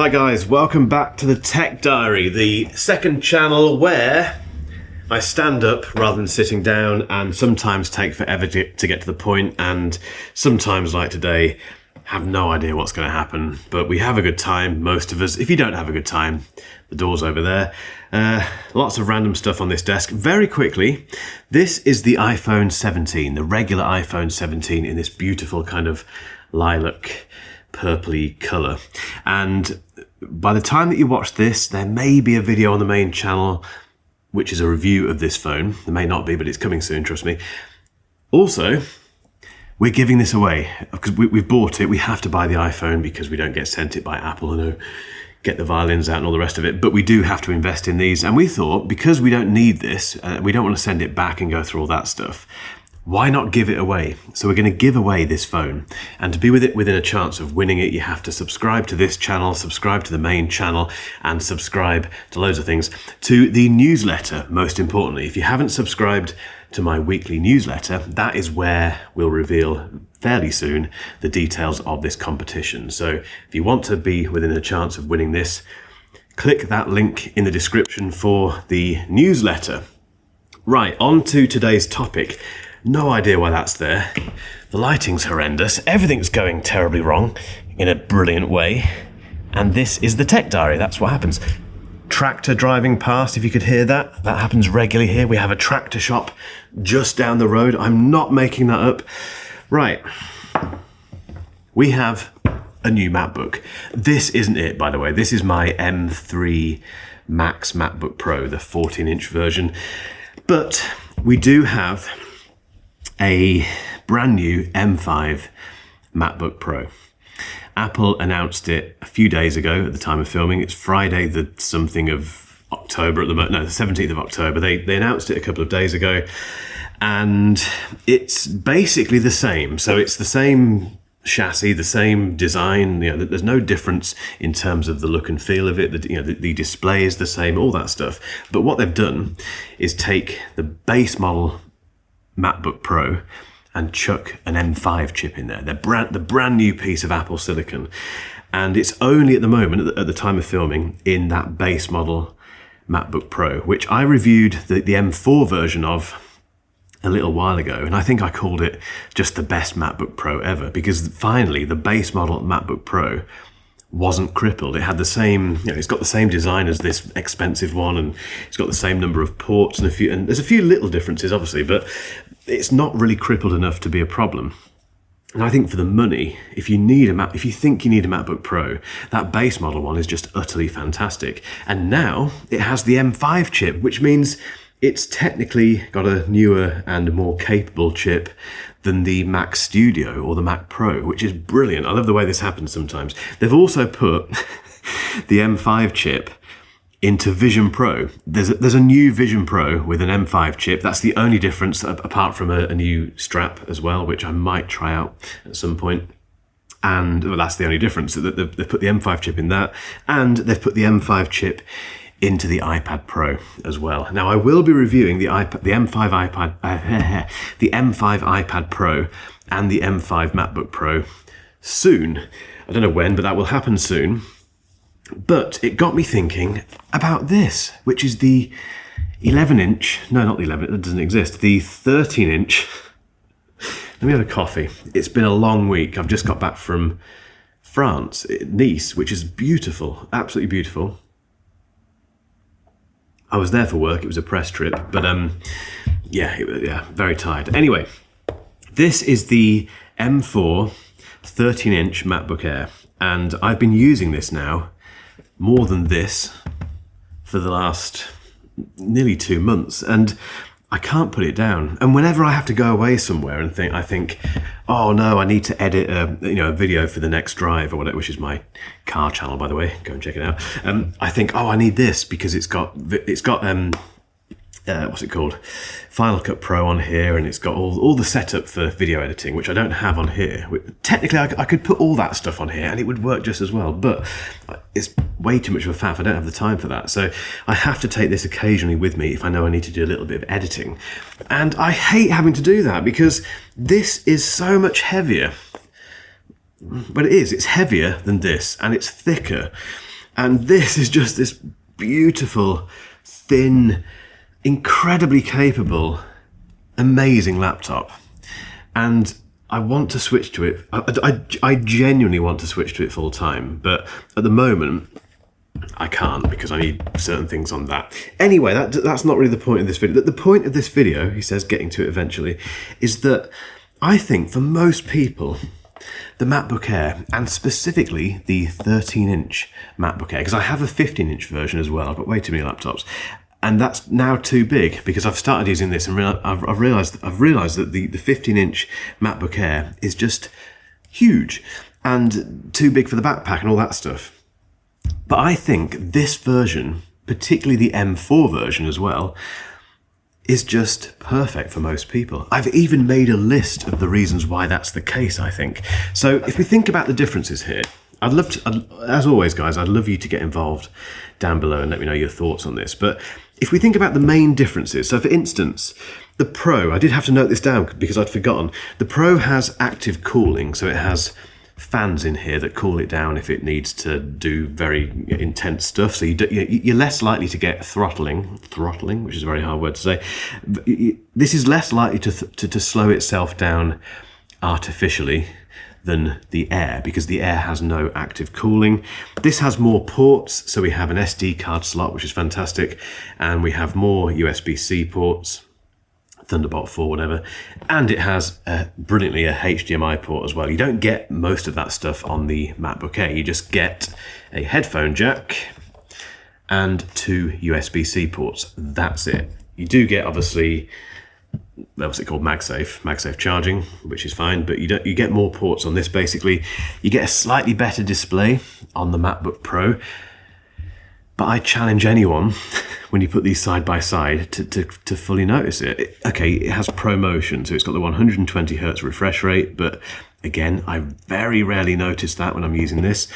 Hi guys, welcome back to the Tech Diary, the second channel where I stand up rather than sitting down and sometimes take forever to get to the point, and sometimes, like today, have no idea what's going to happen, but we have a good time, most of us. If you don't have a good time, the door's over there. Lots of random stuff on this desk. Very quickly, this is the iPhone 17, the regular iPhone 17 in this beautiful kind of lilac purpley colour. And by the time that you watch this, there may be a video on the main channel which is a review of this phone. There may not be, but it's coming soon, trust me. Also, we're giving this away because we've bought it. We have to buy the iPhone because we don't get sent it by Apple, get the violins out and all the rest of it, but we do have to invest in these. And we thought, because we don't need this, we don't want to send it back and go through all that stuff, why not give it away? So we're going to give away this phone, and to be with it within a chance of winning it, you have to subscribe to this channel, subscribe to the main channel, and subscribe to loads of things. To the newsletter, most importantly. If you haven't subscribed to my weekly newsletter, that is where we'll reveal fairly soon the details of this competition. So if you want to be within a chance of winning this, click that link in the description for the newsletter. Right, on to today's topic. No idea why that's there. The lighting's horrendous. Everything's going terribly wrong in a brilliant way. And this is the Tech Diary. That's what happens. Tractor driving past, if you could hear that. That happens regularly here. We have a tractor shop just down the road. I'm not making that up. Right. We have a new MacBook. This isn't it, by the way. This is my M3 Max MacBook Pro, the 14-inch version. But we do have a brand new M5 MacBook Pro. Apple announced it a few days ago at the time of filming. It's Friday the something of October at the moment. No, the 17th of October. They announced it a couple of days ago, and it's basically the same. So it's the same chassis, the same design. There's no difference in terms of the look and feel of it. The display is the same, all that stuff. But what they've done is take the base model MacBook Pro and chuck an M5 chip in there. The brand new piece of Apple silicon. And it's only at the moment, at the time of filming, in that base model MacBook Pro, which I reviewed the M4 version of a little while ago. And I think I called it just the best MacBook Pro ever, because finally the base model MacBook Pro wasn't crippled. It had the same, it's got the same design as this expensive one, and it's got the same number of ports and there's a few little differences, obviously, but it's not really crippled enough to be a problem. And I think for the money, if you think you need a MacBook Pro, that base model one is just utterly fantastic. And now it has the M5 chip, which means it's technically got a newer and more capable chip than the Mac Studio or the Mac Pro, which is brilliant. I love the way this happens sometimes. They've also put the M5 chip into Vision Pro. There's a new Vision Pro with an M5 chip. That's the only difference, apart from a new strap as well, which I might try out at some point. And that's the only difference. They've put the M5 chip in that, and they've put the M5 chip into the iPad Pro as well. Now I will be reviewing the M5 iPad Pro and the M5 MacBook Pro soon. I don't know when, but that will happen soon. But it got me thinking about this, which is the 11-inch, no, not the 11, it doesn't exist, the 13-inch. Let me have a coffee. It's been a long week. I've just got back from France, Nice, which is beautiful, absolutely beautiful. I was there for work. It was a press trip, but yeah, very tired. Anyway, this is the M4 13-inch MacBook Air, and I've been using this now more than this for the last nearly 2 months, and I can't put it down. And whenever I have to go away somewhere and I think, oh no, I need to edit a video for the next drive or whatever, which is my car channel, by the way. Go and check it out. I think, oh, I need this because it's got what's it called? Final Cut Pro on here, and it's got all the setup for video editing, which I don't have on here. Technically, I could put all that stuff on here and it would work just as well, but it's way too much of a faff. I don't have the time for that. So I have to take this occasionally with me if I know I need to do a little bit of editing. And I hate having to do that because this is so much heavier. But it's heavier than this, and it's thicker. And this is just this beautiful, thin, incredibly capable, amazing laptop. And I want to switch to it. I genuinely want to switch to it full time, but at the moment I can't because I need certain things on that. Anyway, that's not really the point of this video. The point of this video, he says, getting to it eventually, is that I think for most people, the MacBook Air, and specifically the 13-inch MacBook Air, because I have a 15-inch version as well. I've got way too many laptops. And that's now too big because I've started using this and I've realised that the 15-inch MacBook Air is just huge and too big for the backpack and all that stuff. But I think this version, particularly the M4 version as well, is just perfect for most people. I've even made a list of the reasons why that's the case, I think. So if we think about the differences here, I'd love to, as always, guys, I'd love you to get involved down below and let me know your thoughts on this. But if we think about the main differences, so for instance, the Pro, I did have to note this down because I'd forgotten. The Pro has active cooling, so it has fans in here that cool it down if it needs to do very intense stuff. So you're less likely to get throttling, which is a very hard word to say. This is less likely to slow itself down artificially than the Air, because the Air has no active cooling. This has more ports, so we have an SD card slot, which is fantastic, and we have more USB-C ports, Thunderbolt 4, whatever, and it has brilliantly a HDMI port as well. You don't get most of that stuff on the MacBook Air. You just get a headphone jack and 2 USB-C ports. That's it. You do get, obviously, what's it called, MagSafe charging, which is fine, but you get more ports on this. Basically, you get a slightly better display on the MacBook Pro. But I challenge anyone, when you put these side by side, to fully notice it. Okay, it has ProMotion, so it's got the 120 Hz refresh rate, but again, I very rarely notice that when I'm using this.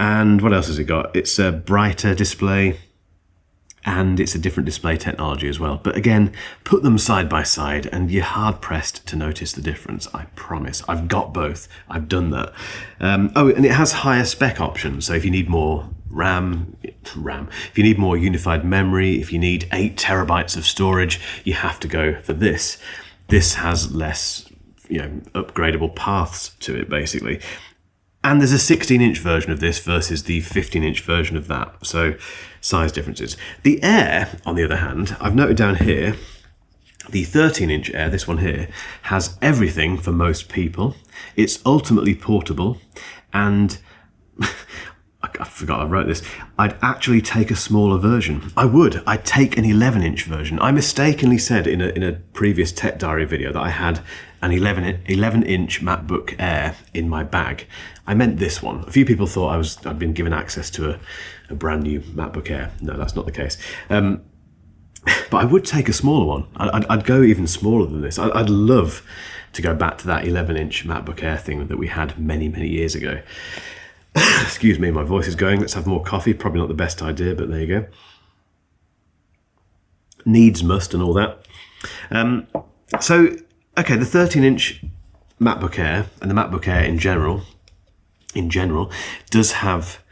And what else has it got? It's a brighter display, and it's a different display technology as well. But again, put them side by side and you're hard pressed to notice the difference, I promise. I've got both, I've done that. Oh, and it has higher spec options. So if you need more RAM, if you need more unified memory, if you need 8 terabytes of storage, you have to go for this. This has less, upgradable paths to it, basically. And there's a 16-inch version of this versus the 15-inch version of that. So size differences. The Air, on the other hand, I've noted down here, the 13-inch Air, this one here, has everything for most people. It's ultimately portable, and I forgot I wrote this. I'd actually take a smaller version. I'd take an 11-inch version. I mistakenly said in a previous Tech Diary video that I had an 11-inch MacBook Air in my bag. I meant this one. A few people thought I'd been given access to a brand new MacBook Air. No, that's not the case. But I would take a smaller one. I'd go even smaller than this. I'd love to go back to that 11-inch MacBook Air thing that we had many, many years ago. Excuse me, my voice is going. Let's have more coffee. Probably not the best idea, but there you go. Needs must and all that. Okay, the 13-inch MacBook Air and the MacBook Air in general, does have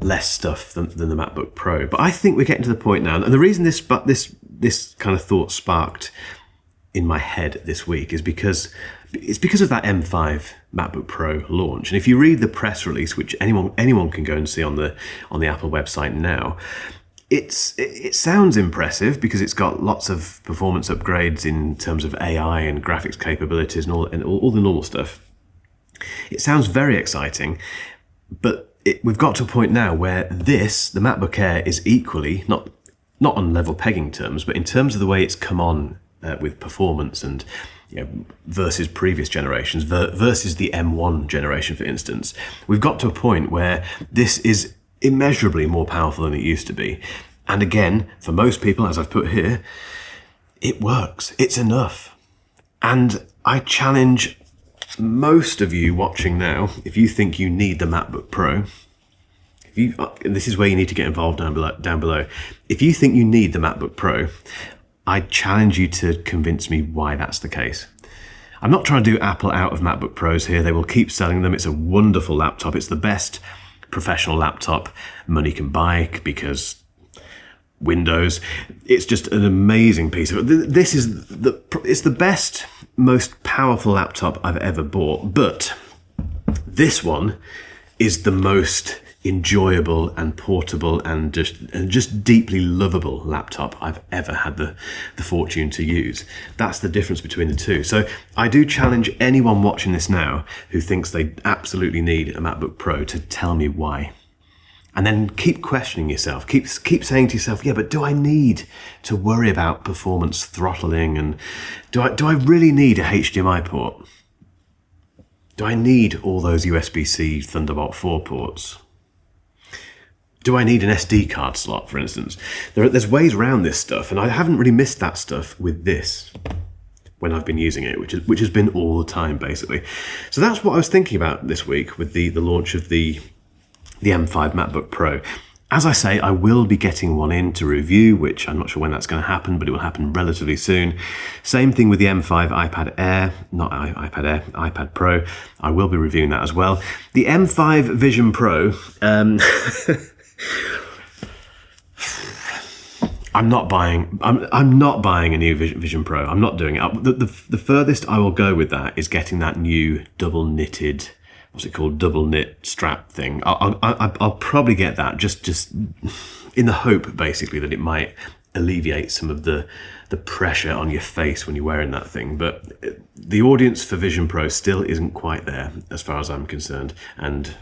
less stuff than the MacBook Pro. But I think we're getting to the point now, and the reason this kind of thought sparked in my head this week is because of that M5 MacBook Pro launch. And if you read the press release, which anyone can go and see on the Apple website now, it sounds impressive because it's got lots of performance upgrades in terms of AI and graphics capabilities and all the normal stuff. It sounds very exciting, but we've got to a point now where the MacBook Air, is equally, not on level pegging terms, but in terms of the way it's come on with performance and versus previous generations, versus the M1 generation, for instance, we've got to a point where this is immeasurably more powerful than it used to be. And again, for most people, as I've put here, it works. It's enough. And I challenge most of you watching now, if you think you need the MacBook Pro, and this is where you need to get involved down below. If you think you need the MacBook Pro, I challenge you to convince me why that's the case. I'm not trying to do Apple out of MacBook Pros here. They will keep selling them. It's a wonderful laptop. It's the best professional laptop money can buy, because Windows, it's just an amazing piece of it. This is it's the best, most powerful laptop I've ever bought, but this one is the most enjoyable and portable and just deeply lovable laptop I've ever had the fortune to use. That's the difference between the two. So I do challenge anyone watching this now who thinks they absolutely need a MacBook Pro to tell me why. And then keep questioning yourself. Keep saying to yourself, yeah, but do I need to worry about performance throttling? And do I really need a HDMI port? Do I need all those USB-C Thunderbolt 4 ports? Do I need an SD card slot, for instance? There's ways around this stuff, and I haven't really missed that stuff with this when I've been using it, which has been all the time, basically. So that's what I was thinking about this week with the launch of the M5 MacBook Pro. As I say, I will be getting one in to review, which I'm not sure when that's going to happen, but it will happen relatively soon. Same thing with the M5 iPad Air, not iPad Air, iPad Pro. I will be reviewing that as well. The M5 Vision Pro, I'm not buying a new Vision Pro. I'm not doing it. The furthest I will go with that is getting that new double knitted, what's it called, double knit strap thing. I'll probably get that just in the hope, basically, that it might alleviate some of the pressure on your face when you're wearing that thing. But the audience for Vision Pro still isn't quite there, as far as I'm concerned, and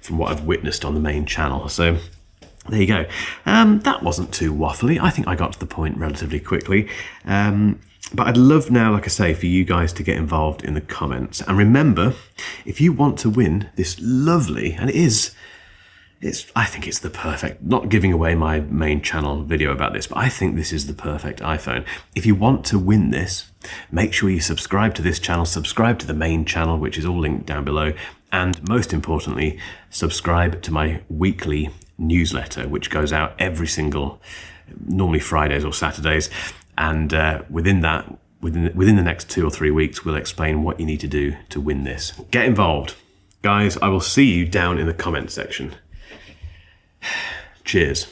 from what I've witnessed on the main channel. So there you go. That wasn't too waffly. I think I got to the point relatively quickly. But I'd love now, like I say, for you guys to get involved in the comments. And remember, if you want to win this lovely, and I think it's the perfect, not giving away my main channel video about this, but I think this is the perfect iPhone. If you want to win this, make sure you subscribe to this channel, subscribe to the main channel, which is all linked down below. And most importantly, subscribe to my weekly newsletter, which goes out every single, normally Fridays or Saturdays. And within the next 2 or 3 weeks, we'll explain what you need to do to win this. Get involved. Guys, I will see you down in the comment section. Cheers.